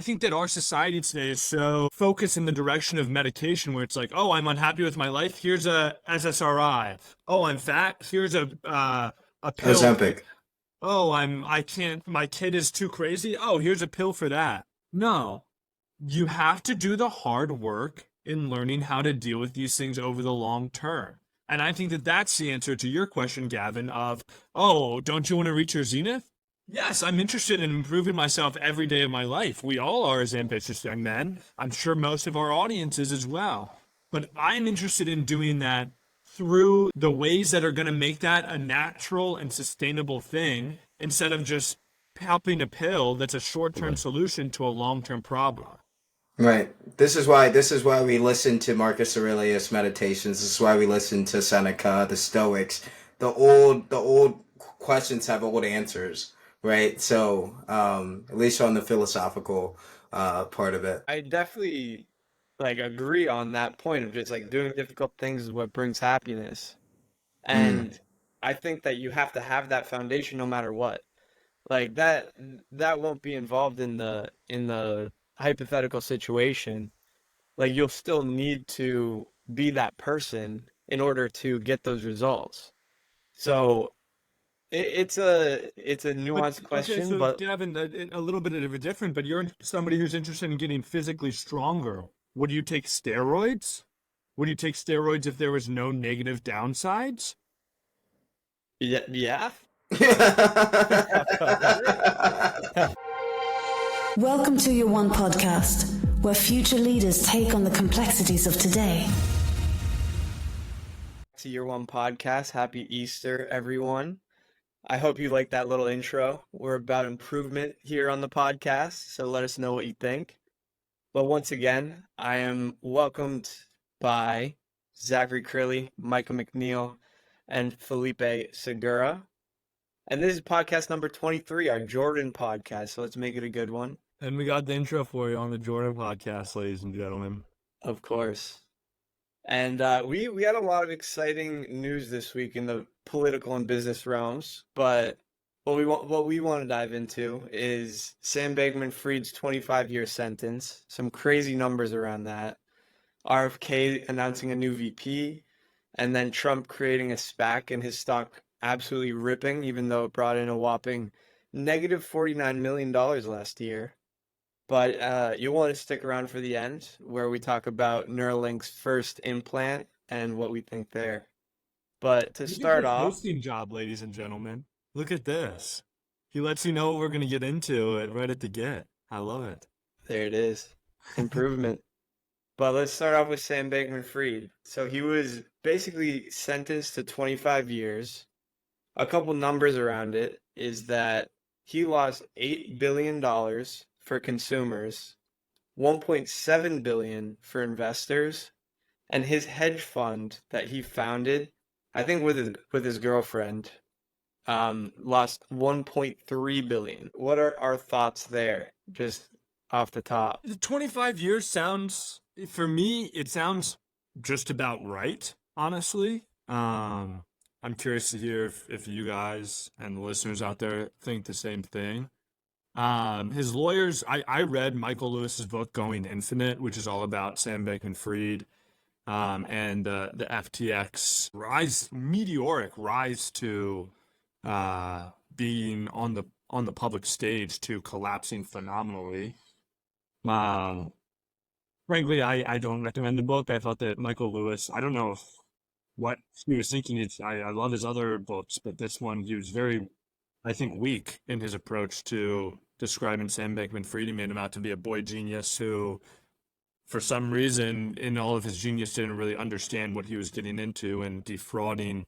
I think that our society today is so focused in the direction of medication where it's like, oh, I'm unhappy with my life. Here's a SSRI. Oh, I'm fat. Here's a pill. Ozempic. Oh, I can't, my kid is too crazy. Oh, here's a pill for that. No, you have to do the hard work in learning how to deal with these things over the long term. And I think that that's the answer to your question, Gavin, of, oh, don't you want to reach your zenith? Yes, I'm interested in improving myself every day of my life. We all are as ambitious young men. I'm sure most of our audiences as well. But I'm interested in doing that through the ways that are going to make that a natural and sustainable thing instead of just popping a pill that's a short-term solution to a long-term problem. Right. This is why we listen to Marcus Aurelius meditations. This is why we listen to Seneca, the Stoics. The old questions have old answers, right? So, at least on the philosophical part of it. I definitely like agree on that point of just like doing difficult things is what brings happiness. Mm. And I think that you have to have that foundation no matter what. Like that won't be involved in the hypothetical situation. Like you'll still need to be that person in order to get those results. So it's a But nuanced okay, question, so but Gavin, a little bit of a different, but you're somebody who's interested in getting physically stronger. Would you take steroids? Would you take steroids if there was no negative downsides? yeah, yeah. Welcome to Your One Podcast, where future leaders take on the complexities of today. To Your One Podcast. Happy Easter, everyone. I hope you liked that little intro. We're about improvement here on the podcast, so let us know what you think. But once again, I am welcomed by Zachary Crilly, Michael McNeil, and Felipe Segura. And this is podcast number 23, our Jordan podcast, so let's make it a good one. And we got the intro for you on the Jordan podcast, ladies and gentlemen. Of course. And we had a lot of exciting news this week in the political and business realms, but what we want to dive into is Sam Bankman-Fried's 25-year sentence, some crazy numbers around that, RFK announcing a new VP, and then Trump creating a SPAC and his stock absolutely ripping, even though it brought in a whopping negative $49 million last year. But you'll want to stick around for the end, where we talk about Neuralink's first implant and what we think there. But to Look at start this off, hosting job, ladies and gentlemen. Look at this. He lets you know what we're going to get into it right at the get. I love it. there it is, improvement. But let's start off with Sam Bankman-Fried. So he was basically sentenced to 25 years. A couple numbers around it is that he lost $8 billion for consumers, 1.7 billion for investors, and his hedge fund that he founded, I think with his girlfriend, lost 1.3 billion. What are our thoughts there, just off the top? 25 years sounds, for me, it sounds just about right, honestly. I'm curious to hear if you guys and the listeners out there think the same thing. His lawyers, I read Michael Lewis's book, Going Infinite, which is all about Sam Bankman-Fried, and the FTX meteoric rise to being on the public stage to collapsing phenomenally. Frankly, I don't recommend the book. I thought that Michael Lewis, I don't know what he was thinking. I love his other books, but this one, he was very, I think, weak in his approach to describing Sam Bankman-Fried. He made him out to be a boy genius who, for some reason, in all of his genius, didn't really understand what he was getting into and defrauding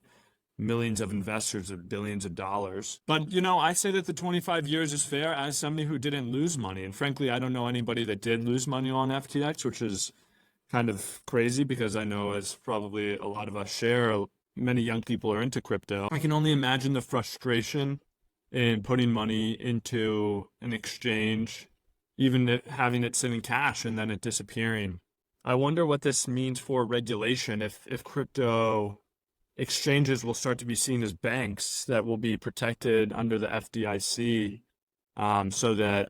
millions of investors of billions of dollars. But, I say that the 25 years is fair as somebody who didn't lose money. And frankly, I don't know anybody that did lose money on FTX, which is kind of crazy because I know, as probably a lot of us share, many young people are into crypto. I can only imagine the frustration in putting money into an exchange, even having it sit in cash and then it disappearing. I wonder what this means for regulation if crypto exchanges will start to be seen as banks that will be protected under the FDIC, so that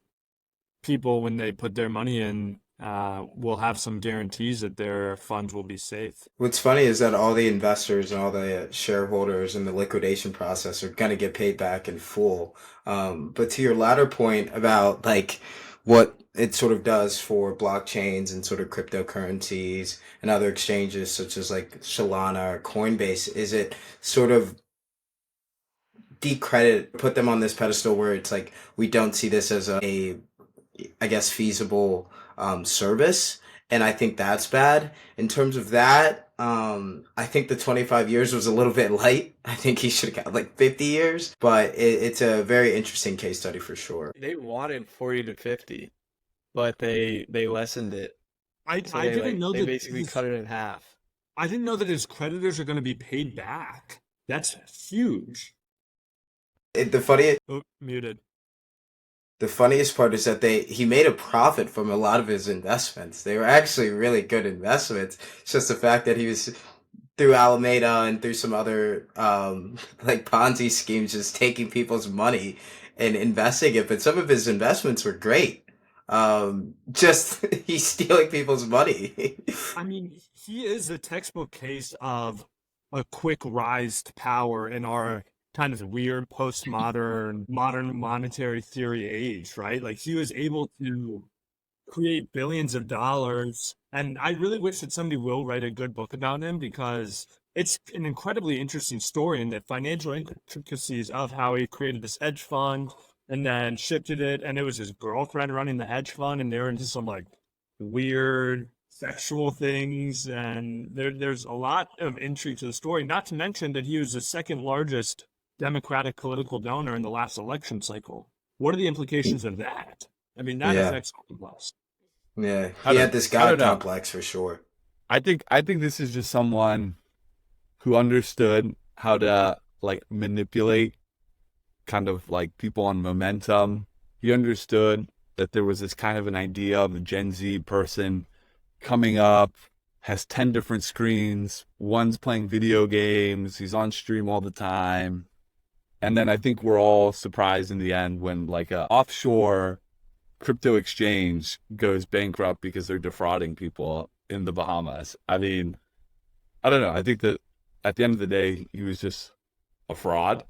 people, when they put their money in, will have some guarantees that their funds will be safe. What's funny is that all the investors and all the shareholders in the liquidation process are going to get paid back in full. But to your latter point about like what it sort of does for blockchains and sort of cryptocurrencies and other exchanges such as like Solana or Coinbase, is it sort of put them on this pedestal where it's like we don't see this as a I guess, feasible service. And I think that's bad. In terms of that, I think the 25 years was a little bit light. I think he should have got like 50 years, but it's a very interesting case study for sure. They wanted 40 to 50, but they lessened it. So I didn't like know they that basically cut it in half. I didn't know that his creditors are going to be paid back. That's huge. The funny Oh, muted. The funniest part is that he made a profit from a lot of his investments. They were actually really good investments. It's just the fact that he was through Alameda and through some other like Ponzi schemes, just taking people's money and investing it. But some of his investments were great. Just he's stealing people's money. I mean, he is a textbook case of a quick rise to power in our kind of weird postmodern modern monetary theory age, right? Like he was able to create billions of dollars. And I really wish that somebody will write a good book about him because it's an incredibly interesting story in the financial intricacies of how he created this hedge fund and then shifted it. And it was his girlfriend running the hedge fund, and they were into some like weird sexual things. And there's a lot of intrigue to the story, not to mention that he was the second largest Democratic political donor in the last election cycle. What are the implications of that? I mean, that affects all of us. Yeah, he had this God complex for sure. I think this is just someone who understood how to like manipulate kind of like people on momentum. He understood that there was this kind of an idea of a Gen Z person coming up, has 10 different screens, one's playing video games, he's on stream all the time. And then I think we're all surprised in the end when like a offshore crypto exchange goes bankrupt because they're defrauding people in the Bahamas. I mean, I don't know. I think that at the end of the day, he was just a fraud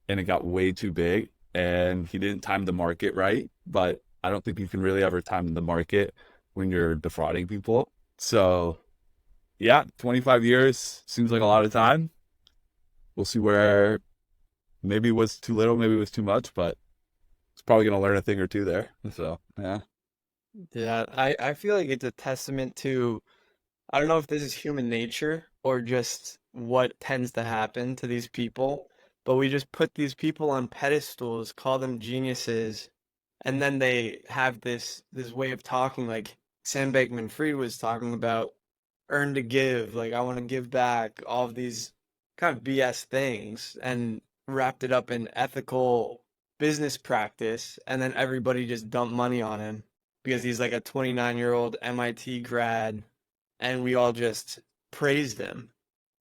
and it got way too big and he didn't time the market right. But I don't think you can really ever time the market when you're defrauding people. So yeah, 25 years seems like a lot of time. We'll see where maybe it was too little, maybe it was too much, but it's probably going to learn a thing or two there. So, yeah. Yeah, I feel like it's a testament to, I don't know if this is human nature or just what tends to happen to these people, but we just put these people on pedestals, call them geniuses, and then they have this way of talking, like Sam Bankman-Fried was talking about, earn to give, like I want to give back, all of these kind of BS things, and wrapped it up in ethical business practice, and then everybody just dumped money on him because he's like a 29-year-old MIT grad, and we all just praised him.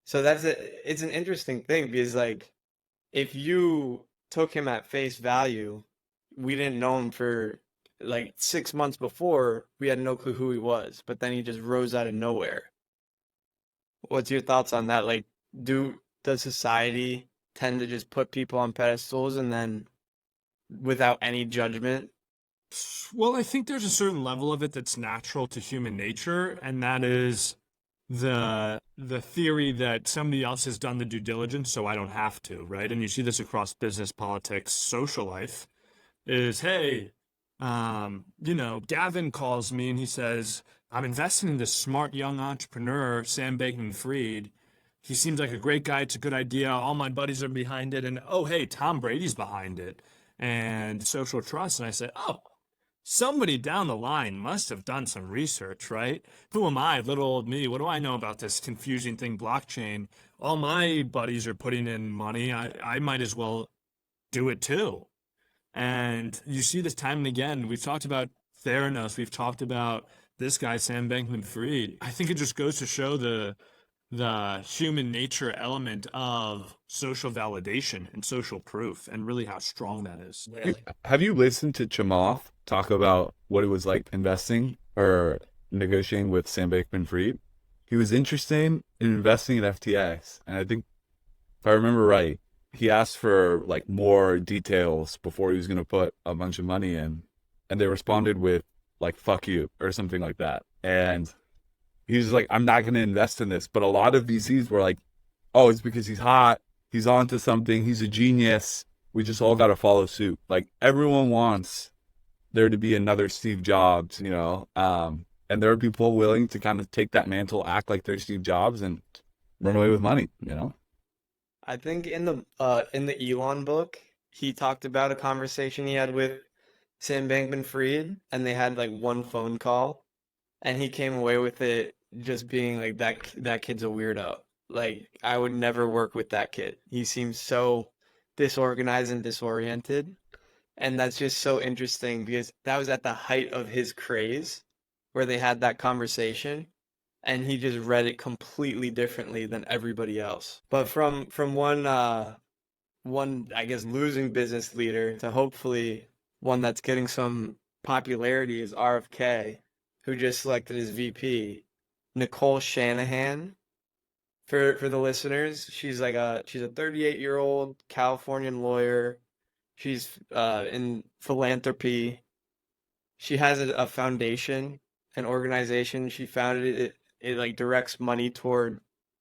So it's an interesting thing because like if you took him at face value, we didn't know him for like 6 months before, we had no clue who he was, but then he just rose out of nowhere. What's your thoughts on that? Like, does society tend to just put people on pedestals and then without any judgment? Well, I think there's a certain level of it that's natural to human nature, and that is the theory that somebody else has done the due diligence, so I don't have to, right? And you see this across business, politics, social life. Is hey, Gavin calls me and he says, I'm investing in this smart young entrepreneur, Sam Bankman-Fried. He seems like a great guy. It's a good idea. All my buddies are behind it. And, oh, hey, Tom Brady's behind it. And social trust. And I said, oh, somebody down the line must have done some research, right? Who am I, little old me? What do I know about this confusing thing, blockchain? All my buddies are putting in money. I might as well do it too. And you see this time and again. We've talked about Theranos. We've talked about this guy, Sam Bankman-Fried. I think it just goes to show the the human nature element of social validation and social proof, and really how strong that is. Really? Have you listened to Chamath talk about what it was like investing or negotiating with Sam Bankman-Fried? He was interested in investing in FTX, and I think, if I remember right, he asked for like more details before he was going to put a bunch of money in, and they responded with like "fuck you" or something like that. And he was like, "I'm not going to invest in this." But a lot of VCs were like, "Oh, it's because he's hot. He's onto something. He's a genius. We just all got to follow suit." Like everyone wants there to be another Steve Jobs, you know. And there are people willing to kind of take that mantle, act like they're Steve Jobs, and run away with money, you know. I think in the Elon book, he talked about a conversation he had with Sam Bankman-Fried, and they had like one phone call, and he came away with it just being like that kid's a weirdo. Like I would never work with that kid. He seems so disorganized and disoriented, and that's just so interesting because that was at the height of his craze where they had that conversation and he just read it completely differently than everybody else. But from one I guess losing business leader to hopefully one that's getting some popularity is RFK, who just selected his VP, Nicole Shanahan. For the listeners, she's a 38-year-old Californian lawyer. She's in philanthropy. She has a foundation, an organization. She founded it. It like directs money toward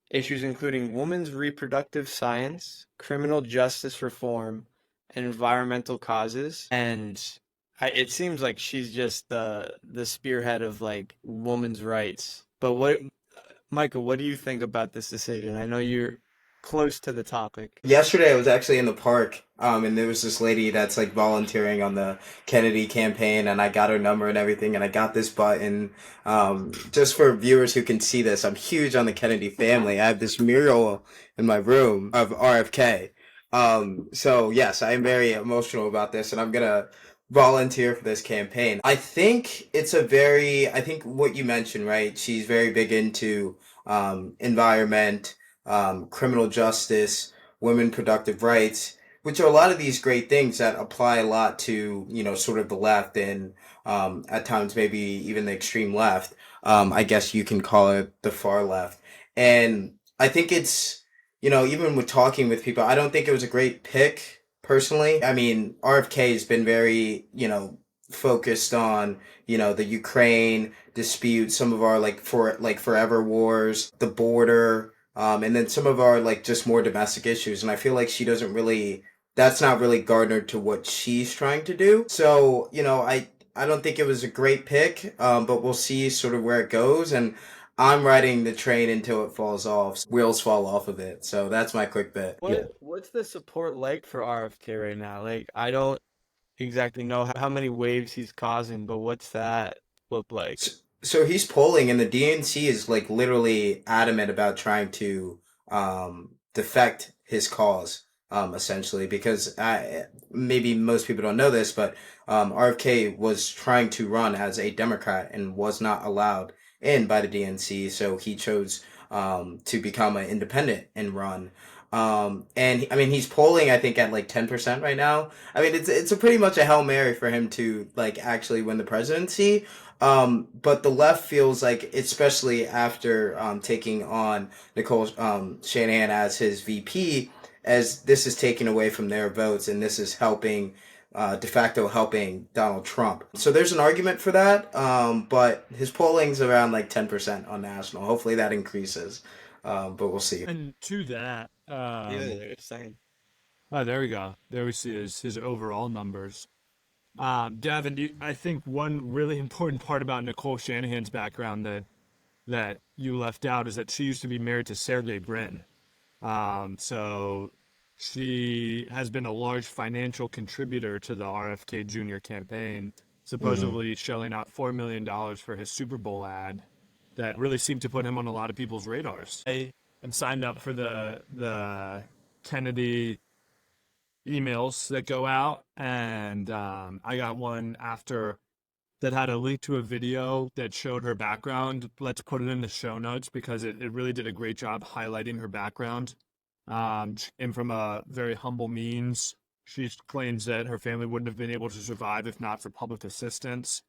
issues including women's reproductive science, criminal justice reform, and environmental causes. And it seems like she's just the spearhead of like women's rights. But Michael, what do you think about this decision? I know you're close to the topic. Yesterday, I was actually in the park, and there was this lady that's like volunteering on the Kennedy campaign, and I got her number and everything, and I got this button. Just for viewers who can see this, I'm huge on the Kennedy family. I have this mural in my room of RFK. So yes, I am very emotional about this, and I'm gonna volunteer for this campaign. I think I think what you mentioned, right? She's very big into environment, criminal justice, women productive rights, which are a lot of these great things that apply a lot to, sort of the left and at times maybe even the extreme left. I guess you can call it the far left. And I think it's, even with talking with people, I don't think it was a great pick personally. I mean, RFK has been very, focused on, the Ukraine dispute, some of our forever wars, the border, and then some of our like just more domestic issues. And I feel like that's not really garnered to what she's trying to do. So, I don't think it was a great pick, but we'll see sort of where it goes. And I'm riding the train until it falls off, wheels fall off of it. So that's my quick bit. What's the support like for RFK right now? Like I don't exactly know how many waves he's causing, but what's that look like? So he's polling, and the DNC is like literally adamant about trying to defect his cause, essentially, because maybe most people don't know this, but RFK was trying to run as a Democrat and was not allowed in by the DNC, so he chose to become an independent and run. And I mean, he's polling, I think, at like 10% right now. I mean, it's a pretty much a Hail Mary for him to like actually win the presidency. But the left feels like, especially after taking on Nicole Shanahan as his VP, as this is taking away from their votes, and this is helping, de facto helping Donald Trump. So there's an argument for that, but his polling's around like 10% on national. Hopefully that increases, but we'll see. And to that, They're saying. oh, there we go. There we see his overall numbers. Gavin, I think one really important part about Nicole Shanahan's background that you left out is that she used to be married to Sergey Brin. So she has been a large financial contributor to the RFK Jr. campaign, supposedly shelling out $4 million for his Super Bowl ad that really seemed to put him on a lot of people's radars. I am signed up for the Kennedy emails that go out, and I got one after that had a link to a video that showed her background. Let's put it in the show notes because it really did a great job highlighting her background. And from a very humble means, she claims that her family wouldn't have been able to survive if not for public assistance,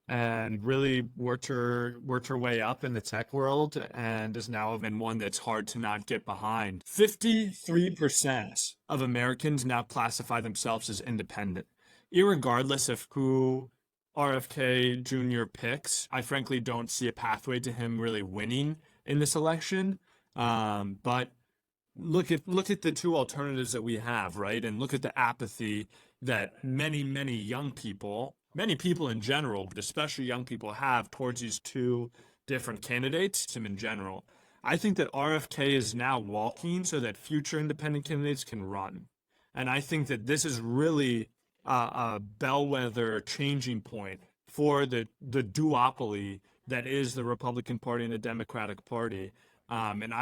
and really worked her way up in the tech world, and is now in one that's hard to not get behind. 53% of Americans now classify themselves as independent, irregardless of who RFK Jr. picks. I frankly don't see a pathway to him really winning in this election. But look at the two alternatives that we have, right? And look at the apathy that many young people, many people in general, but especially young people, have towards these two different candidates in general. I think that RFK is now walking so that future independent candidates can run. And I think that this is really a bellwether changing point for the duopoly that is the Republican Party and the Democratic Party. And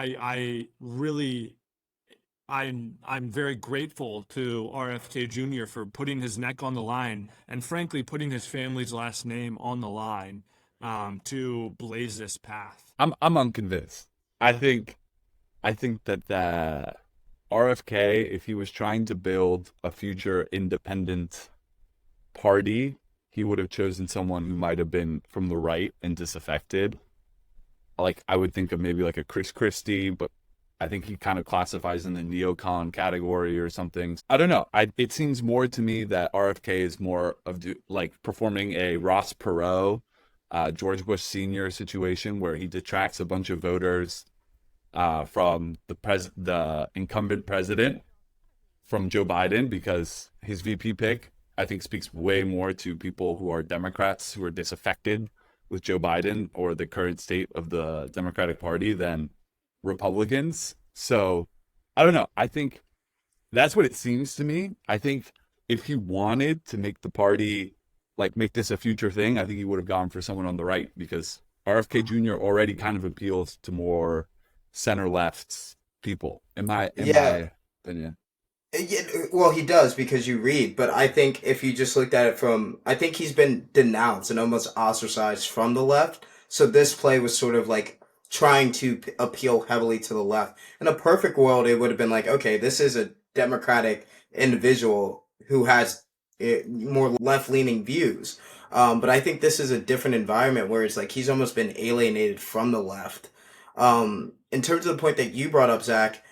I'm very grateful to RFK Jr. for putting his neck on the line and frankly putting his family's last name on the line to blaze this path. I'm unconvinced. I think that the RFK, if he was trying to build a future independent party, he would have chosen someone who might have been from the right and disaffected. Like, I would think of maybe like a Chris Christie, but I think he kind of classifies in the neocon category or something. I don't know. It seems more to me that RFK is more of like performing a Ross Perot, George Bush Sr. situation where he detracts a bunch of voters from the incumbent president, from Joe Biden, because his VP pick, I think, speaks way more to people who are Democrats who are disaffected with Joe Biden or the current state of the Democratic Party than Republicans. So I don't know. I think that's what it seems to me. I think if he wanted to make the party, like, make this a future thing, I think he would have gone for someone on the right, because RFK Jr. already kind of appeals to more center left people, in my opinion. Yeah, well, he does, because you read, but I think if you just looked at it from, I think he's been denounced and almost ostracized from the left. So this play was sort of like trying to appeal heavily to the left. In a perfect world, it would have been like, okay, this is a Democratic individual who has more left-leaning views. But I think this is a different environment where it's like he's almost been alienated from the left. In terms of the point that you brought up, Zach,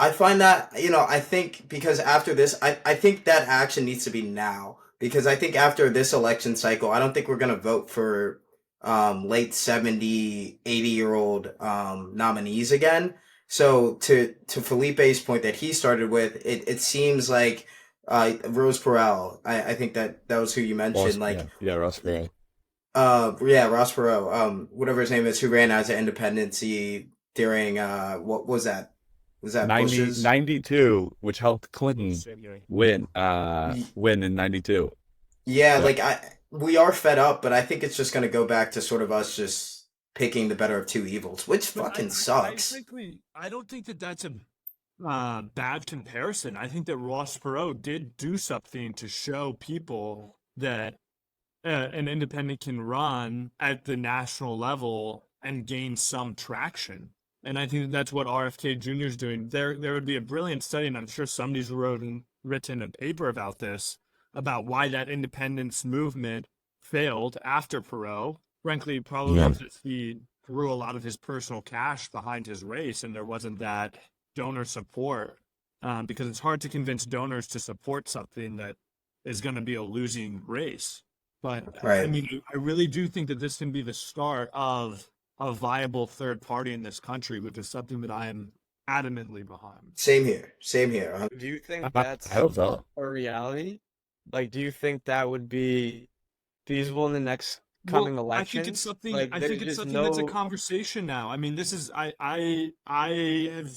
I find that, I think because after this, I think that action needs to be now. Because I think after this election cycle, I don't think we're going to vote for late 70, 80-year-old nominees again. So to Felipe's point that he started with, it seems like Rose Perot, I think that was who you mentioned. Ross Perot. Ross Perot, whatever his name is, who ran as an independency during, what was that? Was that 92, which helped Clinton win in 92. Yeah, we are fed up, but I think it's just going to go back to sort of us just picking the better of two evils, which fucking sucks. I don't think that that's a bad comparison. I think that Ross Perot did do something to show people that an independent can run at the national level and gain some traction. And I think that's what RFK Jr. is doing. There would be a brilliant study, and I'm sure somebody's written a paper about this, about why that independence movement failed after Perot. Frankly, probably because he threw a lot of his personal cash behind his race, and there wasn't that donor support. Because it's hard to convince donors to support something that is going to be a losing race. But right. I mean, I really do think that this can be the start of a viable third party in this country, which is something that I am adamantly behind. Same here. Do you think that's a reality? Like, do you think that would be feasible in the next coming election? I think it's something. I think it's something that's a conversation now. I mean, this is. I have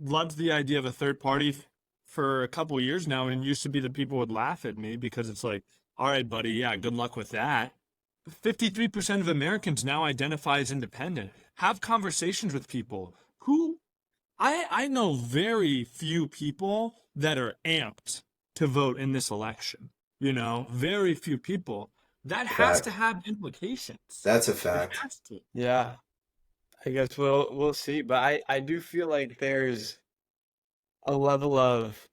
loved the idea of a third party for a couple of years now, and it used to be that people would laugh at me because it's like, all right, buddy, yeah, good luck with that. 53% of Americans now identify as independent. Have conversations with people who I know very few people that are amped to vote in this election. Very few people. That has Fact. to have implications. That's a It fact. has to. Yeah, I guess we'll see. But I do feel like there's a level of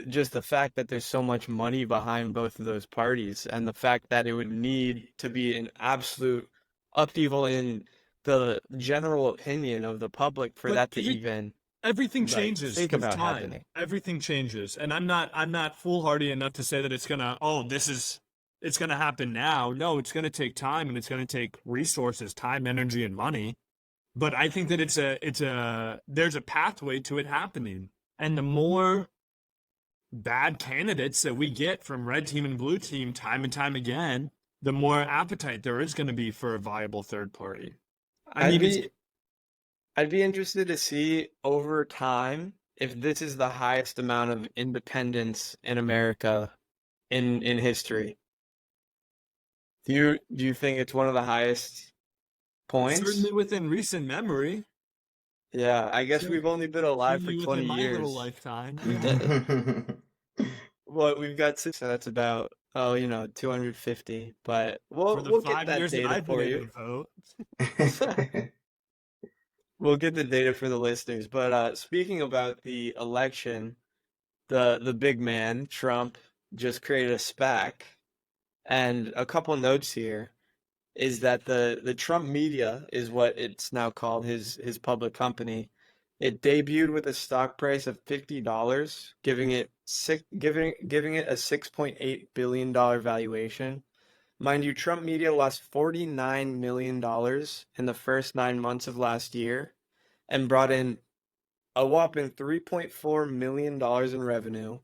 just the fact that there's so much money behind both of those parties, and the fact that it would need to be an absolute upheaval in the general opinion of the public for But that to even everything like changes think with about time. happening. Everything changes, and I'm not foolhardy enough to say that it's gonna happen now. No, it's gonna take time, and it's gonna take resources, time, energy, and money. But I think that there's a pathway to it happening, and the more bad candidates that we get from red team and blue team time and time again, the more appetite there is going to be for a viable third party. I I'd mean, it's, be I'd be interested to see over time if this is the highest amount of independence in America in history. Do you think it's one of the highest points? certainly within recent memory, Yeah, I guess we've only been alive for certainly 20 within my little years. lifetime. Well, we've got six, so that's about 250. But For we'll the get 5 that years that data I've been for able you. to vote, We'll get the data for the listeners. But speaking about the election, the big man, Trump, just created a SPAC. And a couple notes here is that the Trump Media is what it's now called, his public company. It debuted with a stock price of $50, giving it a $6.8 billion valuation. Mind you, Trump Media lost $49 million in the first 9 months of last year and brought in a whopping $3.4 million in revenue,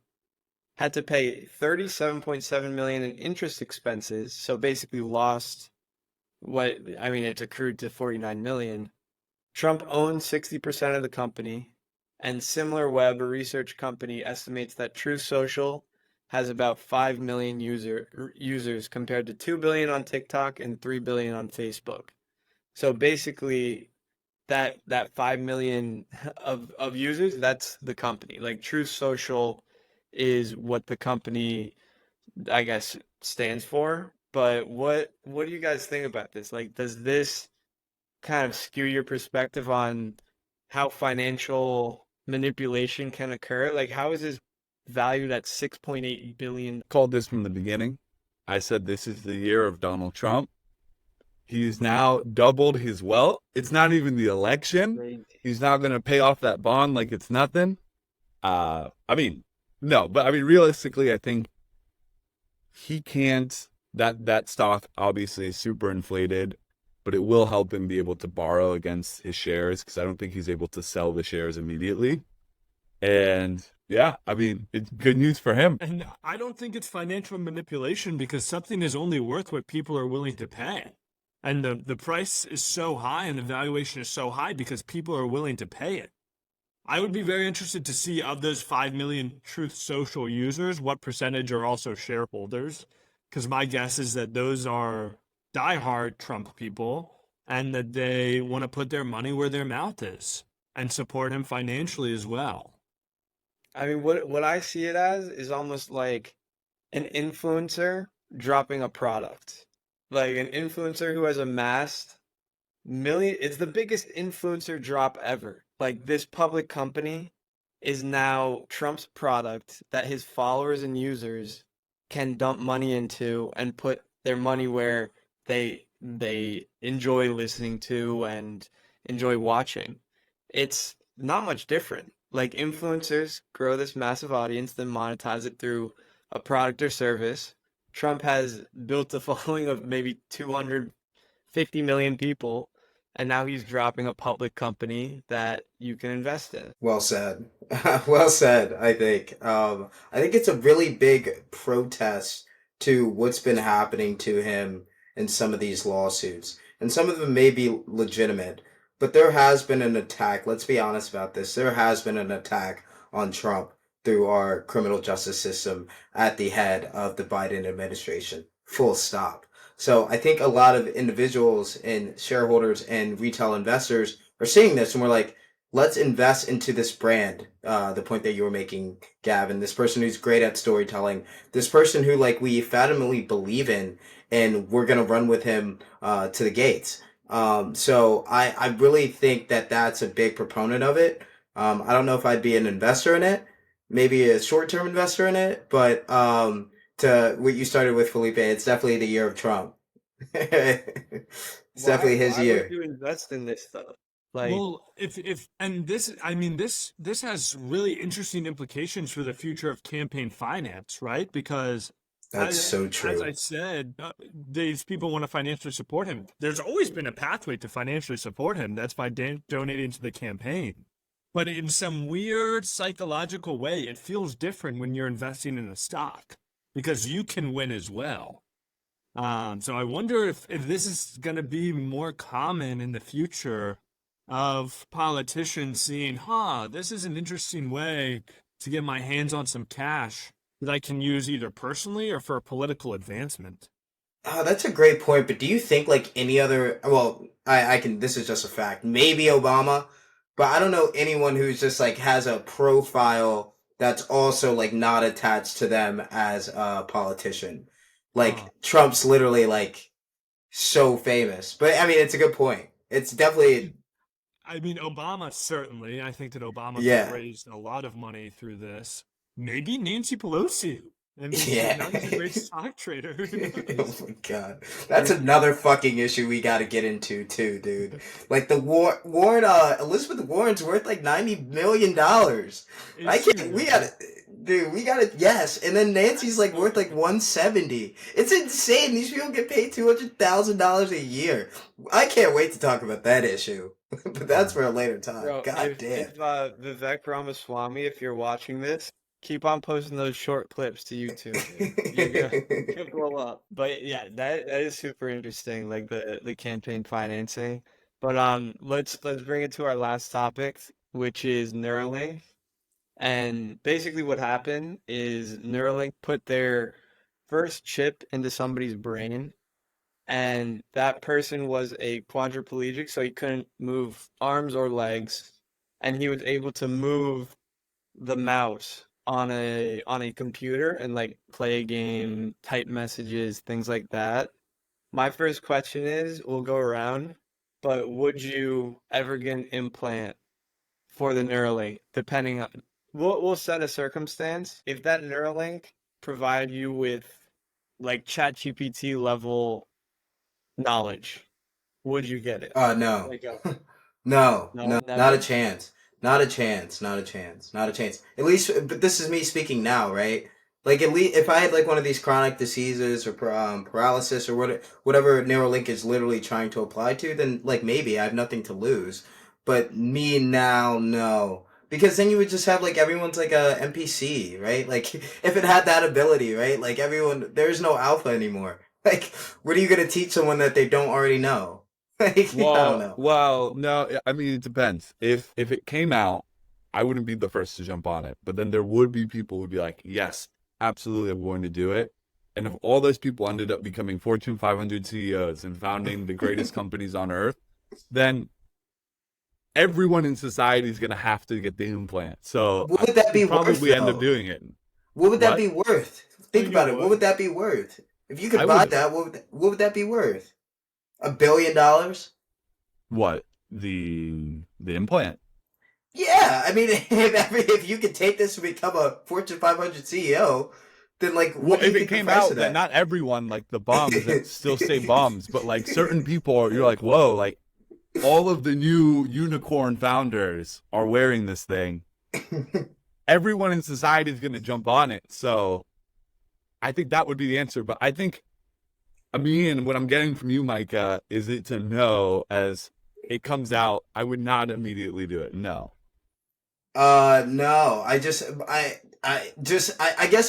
had to pay $37.7 million in interest expenses, so basically lost it's accrued to $49 million. Trump owns 60% of the company, and SimilarWeb, a research company, estimates that Truth Social has about 5 million users compared to 2 billion on TikTok and 3 billion on Facebook. So basically, that 5 million of users, that's the company. Like Truth Social is what the company, I guess, stands for. But what do you guys think about this? Like, does this kind of skew your perspective on how financial manipulation can occur? Like, how is this valued at 6.8 billion? Called this from the beginning. I said this is the year of Donald Trump. He's now doubled his wealth. It's not even the election. He's now going to pay off that bond like it's nothing. No, but realistically, I think he can't. That stock obviously is super inflated, but it will help him be able to borrow against his shares because I don't think he's able to sell the shares immediately. And yeah, it's good news for him. and I don't think it's financial manipulation because something is only worth what people are willing to pay. And the price is so high and the valuation is so high because people are willing to pay it. I would be very interested to see of those 5 million Truth Social users, what percentage are also shareholders. Because my guess is that those are diehard Trump people and that they want to put their money where their mouth is and support him financially as well. I mean, what I see it as is almost like an influencer dropping a product. Like an influencer who has amassed it's the biggest influencer drop ever. Like this public company is now Trump's product that his followers and users can dump money into and put their money where they enjoy listening to and enjoy watching. It's not much different. Like influencers grow this massive audience, then monetize it through a product or service. Trump has built a following of maybe 250 million people, and now he's dropping a public company that you can invest in. Well said. Well said, I think. I think it's a really big protest to what's been happening to him in some of these lawsuits. And some of them may be legitimate, but there has been an attack. Let's be honest about this. There has been an attack on Trump through our criminal justice system at the head of the Biden administration. Full stop. So I think a lot of individuals and shareholders and retail investors are seeing this and we're like, let's invest into this brand. The point that you were making, Gavin, this person who's great at storytelling, this person who like we fundamentally believe in, and we're gonna run with him to the gates. So I really think that that's a big proponent of it. I don't know if I'd be an investor in it, maybe a short-term investor in it, but to what you started with, Felipe, it's definitely the year of Trump. It's Why definitely his why would year. you invest in this stuff? Like, Well, if and this, I mean, this has really interesting implications for the future of campaign finance, right? Because That's as so as I true. said, these people want to financially support him. There's always been a pathway to financially support him. That's by donating to the campaign. But in some weird psychological way, it feels different when you're investing in a stock because you can win as well. So I wonder if this is going to be more common in the future of politicians seeing, this is an interesting way to get my hands on some cash that I can use either personally or for political advancement. Oh, that's a great point, but do you think like any other, well, I can, this is just a fact, maybe Obama, but I don't know anyone who's just like has a profile that's also like not attached to them as a politician. Huh. Like Trump's literally like so famous. But I mean, it's a good point. It's definitely, I mean, Obama certainly. I think that Obama could have yeah, raised a lot of money through this. Maybe Nancy Pelosi. I mean, yeah. now he's a great stock trader. Who Oh knows? my God. That's another fucking issue we got to get into too, dude. Like the Warren, Elizabeth Warren's worth like $90 million. I Is she can't, we really? gotta, dude, we gotta, yes. And then Nancy's That's like so worth like crazy. 170. It's insane. These people get paid $200,000 a year. I can't wait to talk about that issue. But that's for a later time. bro, God damn. if Vivek Ramaswamy, if you're watching this, keep on posting those short clips to YouTube, dude. You can blow up. But yeah, that is super interesting, like the campaign financing. But let's bring it to our last topic, which is Neuralink. And basically what happened is Neuralink put their first chip into somebody's brain, and that person was a quadriplegic, so he couldn't move arms or legs, and he was able to move the mouse on a computer and like play a game, type messages, things like that. My first question is, we'll go around, but would you ever get an implant for the Neuralink? Depending on, we'll set a circumstance. If that Neuralink provided you with like ChatGPT level knowledge, would you get it? No. Like, No, no, no, not a never. chance. Not a chance. Not a chance. Not a chance. At least, but this is me speaking now, right? Like, at least if I had like one of these chronic diseases or paralysis or whatever Neuralink is literally trying to apply to, then like maybe I have nothing to lose. But me now, no. Because then you would just have like everyone's like a NPC, right? Like if it had that ability, right? Like everyone, there's no alpha anymore. Like, what are you gonna teach someone that they don't already know? Like, I don't know. Well, no, I mean it depends. If it came out, I wouldn't be the first to jump on it. But then there would be people who would be like, yes, absolutely, I'm going to do it. And if all those people ended up becoming Fortune 500 CEOs and founding the greatest companies on earth, then everyone in society is going to have to get the implant. So What I would that be would worth probably end up though? doing it. What would that What? be worth? Oh, Think you about it. What would would. that be worth? If you I could buy would, that, what would that be worth? $1 billion? what? The implant. Yeah, I mean, if you could take this and become a Fortune 500 CEO, then like, Well, what do you if it think the came price of out that that? not everyone, like the bums that still say bums, but like certain people, you're like, whoa, like all of the new unicorn founders are wearing this thing. Everyone in society is going to jump on it. So I think that would be the answer. But I think, I mean, what I'm getting from you, Micah, is it to know as it comes out, I would not immediately do it. No. No, I guess, all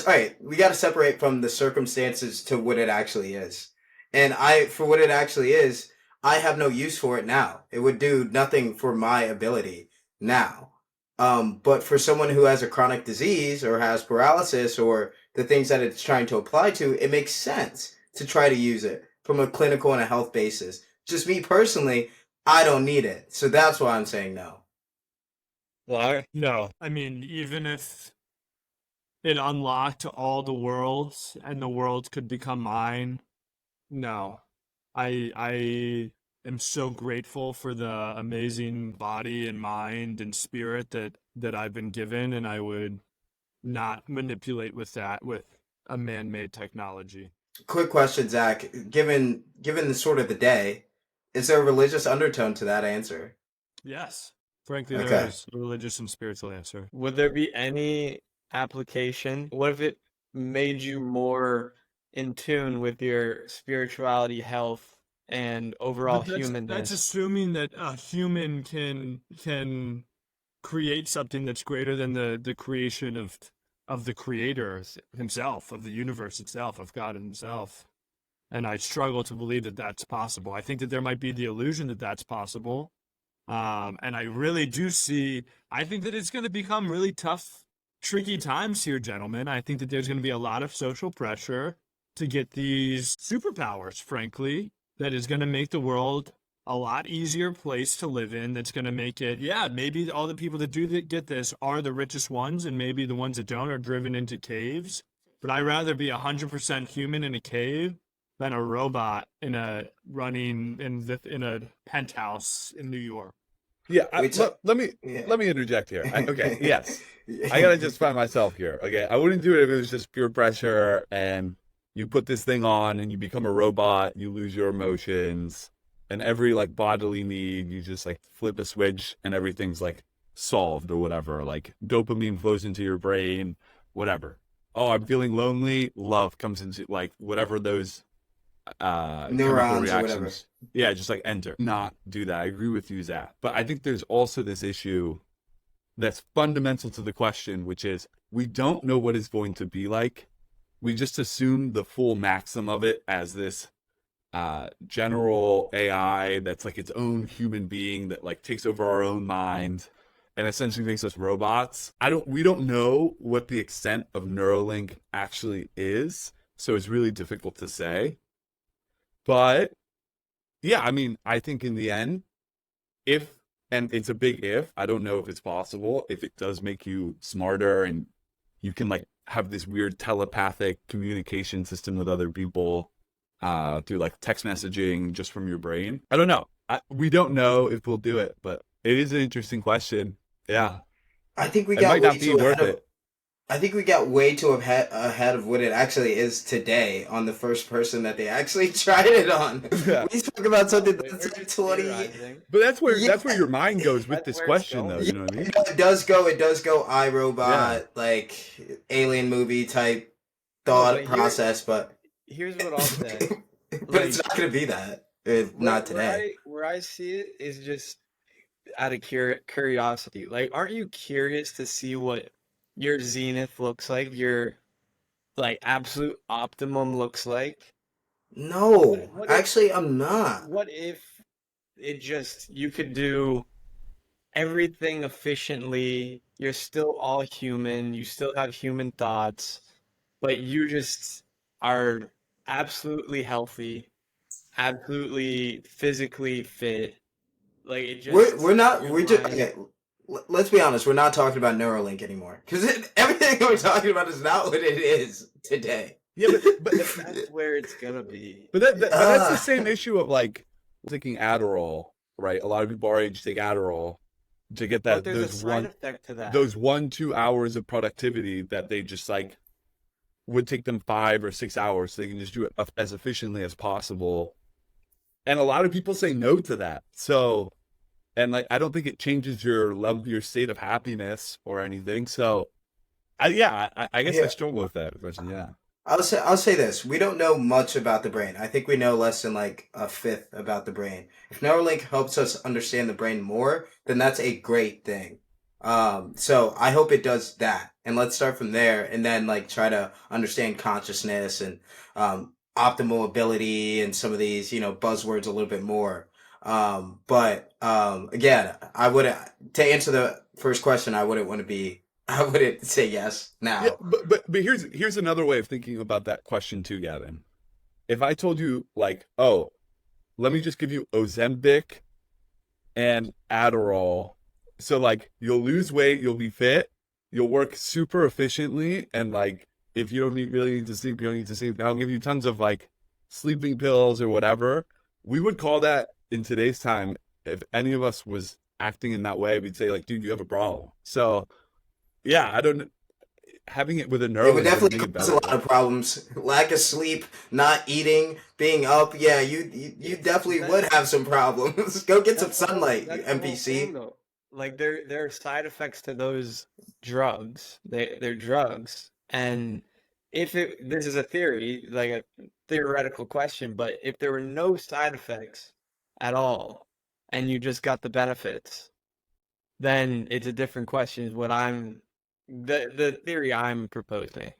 right, we got to separate from the circumstances to what it actually is. And for what it actually is, I have no use for it now. It would do nothing for my ability now. But for someone who has a chronic disease or has paralysis or the things that it's trying to apply to, it makes sense to try to use it from a clinical and a health basis. Just me personally, I don't need it. So that's why I'm saying no. Well, No. I mean, even if it unlocked all the worlds and the world could become mine, No. I am so grateful for the amazing body and mind and spirit that I've been given, and I would not manipulate with that with a man-made technology. Quick question, Zach. Given the sort of the day, is there a religious undertone to that answer? Yes. Frankly, there Okay. is a religious and spiritual answer. Would there be any application? What if it made you more in tune with your spirituality, health, and overall But that's humanness? assuming that a human can create something that's greater than the creation of the creator himself, of the universe itself, of God himself. And I struggle to believe that that's possible. I think that there might be the illusion that that's possible. And I really do see, I think that it's going to become really tough, tricky times here, gentlemen. I think that there's going to be a lot of social pressure to get these superpowers, frankly, that is going to make the world a lot easier place to live in. That's going to make it, yeah, maybe all the people that do get this are the richest ones, and maybe the ones that don't are driven into caves. But I'd rather be 100% human in a cave than a robot in a in a penthouse in New York. Yeah, Wait, let me Yeah. let me interject here. Okay, yes, I gotta just find myself here. Okay, I wouldn't do it if it was just pure pressure and you put this thing on and you become a robot, you lose your emotions, and every like bodily need, you just like flip a switch and everything's like solved or whatever. Like dopamine flows into your brain, whatever. Oh, I'm feeling lonely. Love comes into like whatever those chemical Neurons or whatever. reactions. Yeah, just like enter. Not do that. I agree with you, Zach. But I think there's also this issue that's fundamental to the question, which is we don't know what it's going to be like. We just assume the full maxim of it as this general AI that's like its own human being that like takes over our own mind and essentially makes us robots. We don't know what the extent of Neuralink actually is, so it's really difficult to say. But yeah, I mean, I think in the end, and it's a big if, I don't know if it's possible, if it does make you smarter and you can like have this weird telepathic communication system with other people through like text messaging just from your brain. I don't know. We don't know if we'll do it, but it is an interesting question. Yeah. I think we It got might way not be too worth ahead of, it. I think we got way too ahead of what it actually is today on the first person that they actually tried it on. Yeah. We spoke about something We're that's like just 20. theorizing. But that's where Yeah. your mind goes with That's this where it's question, though. going. You know what I mean? It does go iRobot, Yeah. like alien movie type No, thought but process, but here's what I'll say. but it's not gonna be that. Not today. Where I see it is just out of curiosity. Like, aren't you curious to see what your zenith looks like? Your like absolute optimum looks like? No, What if actually, I'm not. what if it just you could do everything efficiently? You're still all human. You still have human thoughts, but you just are absolutely healthy, absolutely physically fit. Like it just We're not. your We're just mind. okay. Let's be honest. We're not talking about Neuralink anymore because everything we're talking about is not what it is today. Yeah, but That's where it's gonna be. but that's the Ah. same issue of like taking Adderall, right? A lot of people our age take Adderall to get But that there's a side effect to that. those 1-2 hours of productivity that they just like would take them 5 or 6 hours, so they can just do it as efficiently as possible. And a lot of people say no to that. So, and like I don't think it changes your level, your state of happiness or anything. So, I guess I Yeah. struggle with that question. Yeah. I'll say this. We don't know much about the brain. I think we know less than like a fifth about the brain. If Neuralink helps us understand the brain more, then that's a great thing. So I hope it does that. And let's start from there and then like try to understand consciousness and optimal ability and some of these, buzzwords a little bit more. But again, to answer the first question, I wouldn't say yes now. Yeah, but here's another way of thinking about that question too, Gavin. If I told you like, oh, let me just give you Ozempic and Adderall, so like you'll lose weight, you'll be fit, you'll work super efficiently, and like if you don't really need to sleep, you don't need to sleep. I'll give you tons of like sleeping pills or whatever, we would call that in today's time, if any of us was acting in that way, we'd say like, dude, you have a problem. So yeah, I don't, having it with a It Neuralink would would definitely make it cause a better. lot of problems. Lack of sleep, not eating, being up. Yeah, you definitely would have some problems. Go get some sunlight, you That's the whole thing, NPC. though. Like there are side effects to those drugs. They're drugs, and if it this is a theory, like a theoretical question, but if there were no side effects at all, and you just got the benefits, then it's a different question. Is what I'm the theory I'm proposing.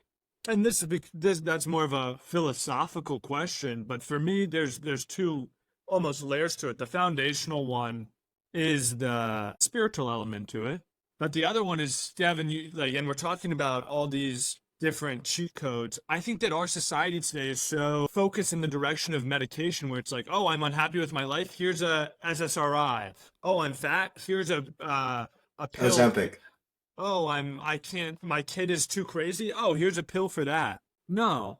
And that's more of a philosophical question, but for me, there's two almost layers to it. The foundational one is the spiritual element to it, but the other one is, Devin, and we're talking about all these different cheat codes. I think that our society today is so focused in the direction of medication, where it's like, oh, I'm unhappy with my life. Here's a SSRI. Oh, I'm fat. Here's a pill. Ozempic. Oh, I can't, my kid is too crazy. Oh, here's a pill for that. No,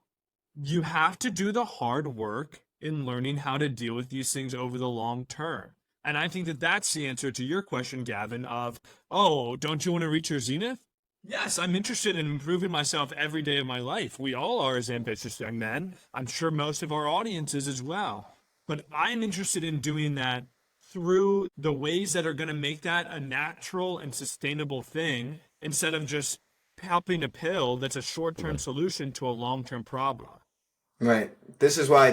you have to do the hard work in learning how to deal with these things over the long term. And I think that that's the answer to your question, Gavin, of, oh, don't you want to reach your zenith? Yes, I'm interested in improving myself every day of my life. We all are as ambitious young men. I'm sure most of our audience is as well. But I'm interested in doing that through the ways that are going to make that a natural and sustainable thing, instead of just popping a pill that's a short-term solution to a long-term problem. Right. This is why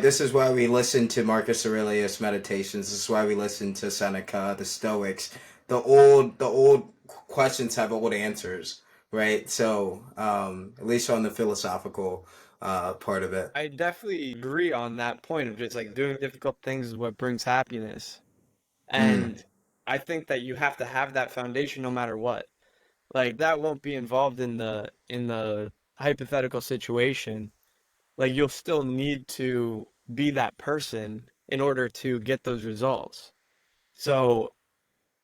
we listen to Marcus Aurelius meditations. This is why we listen to Seneca, the Stoics. The old questions have old answers, right? So, at least on the philosophical part of it. I definitely agree on that point of just like doing difficult things is what brings happiness. And I think that you have to have that foundation no matter what. Like that won't be involved in the hypothetical situation. Like you'll still need to be that person in order to get those results. So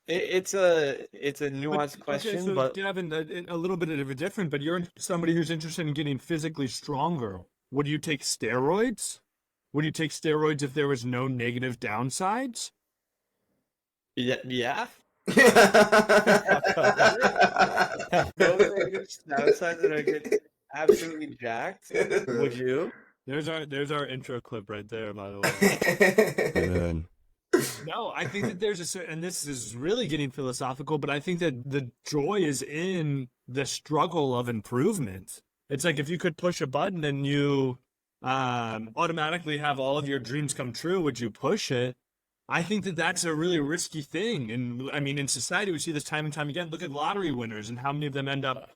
it's a nuanced question, so but Gavin, a little bit of a different, but you're somebody who's interested in getting physically stronger. Would you take steroids? Would you take steroids if there was no negative downsides? yeah. No negative downsides that I get absolutely jacked. Would you? There's our intro clip right there, by the way. And No, I think that there's a certain, and this is really getting philosophical, but I think that the joy is in the struggle of improvement. It's like if you could push a button and you automatically have all of your dreams come true, would you push it? I think that that's a really risky thing. And I mean, in society, we see this time and time again. Look at lottery winners and how many of them end up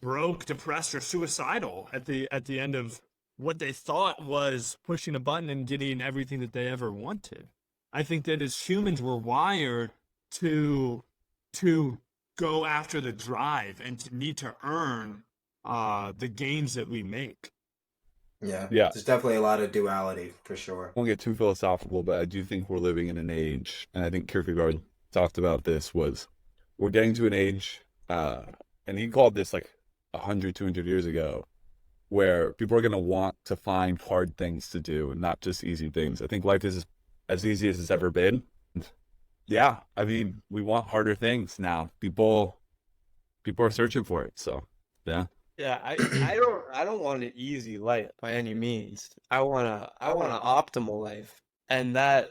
broke, depressed, or suicidal at the end of what they thought was pushing a button and getting everything that they ever wanted. I think that as humans, we're wired to go after the drive and to need to earn the gains that we make. Yeah. Yeah. There's definitely a lot of duality for sure. I won't get too philosophical, but I do think we're living in an age, and I think Kierkegaard talked about this, was we're getting to an age, and he called this like 100, 200 years ago, where people are going to want to find hard things to do and not just easy things. I think life is as easy as it's ever been. Yeah, I mean, we want harder things now. People are searching for it, so yeah. Yeah, I don't want an easy life by any means. I want an optimal life, and that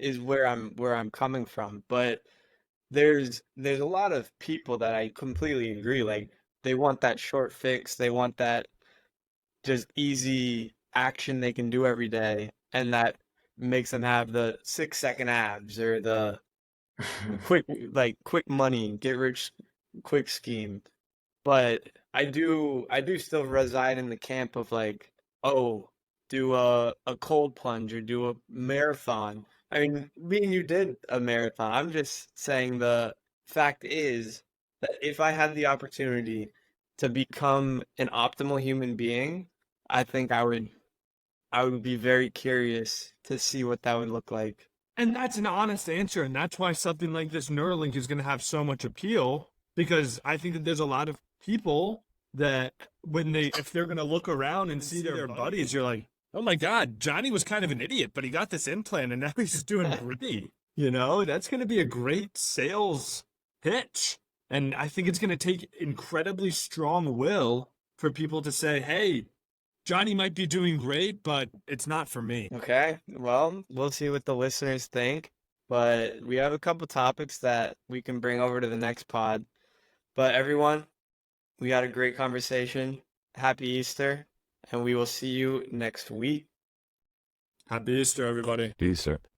is where I'm coming from. But there's a lot of people that I completely agree. Like they want that short fix, they want that just easy action they can do every day, and that makes them have the 6-second abs or the quick money, get rich quick scheme. But I do still reside in the camp of like, oh, do a cold plunge or do a marathon. I mean, me and you did a marathon. I'm just saying the fact is that if I had the opportunity to become an optimal human being, I think I would be very curious to see what that would look like. And that's an honest answer, and that's why something like this Neuralink is going to have so much appeal, because I think that there's a lot of people that if they're going to look around and see their buddies, you're like, oh my God, Johnny was kind of an idiot, but he got this implant and now he's doing great. You know, that's going to be a great sales pitch. And I think it's going to take incredibly strong will for people to say, hey, Johnny might be doing great, but it's not for me. Okay, well, we'll see what the listeners think, but we have a couple topics that we can bring over to the next pod. But everyone, we had a great conversation. Happy Easter, and we will see you next week. Happy Easter, everybody. Peace, sir.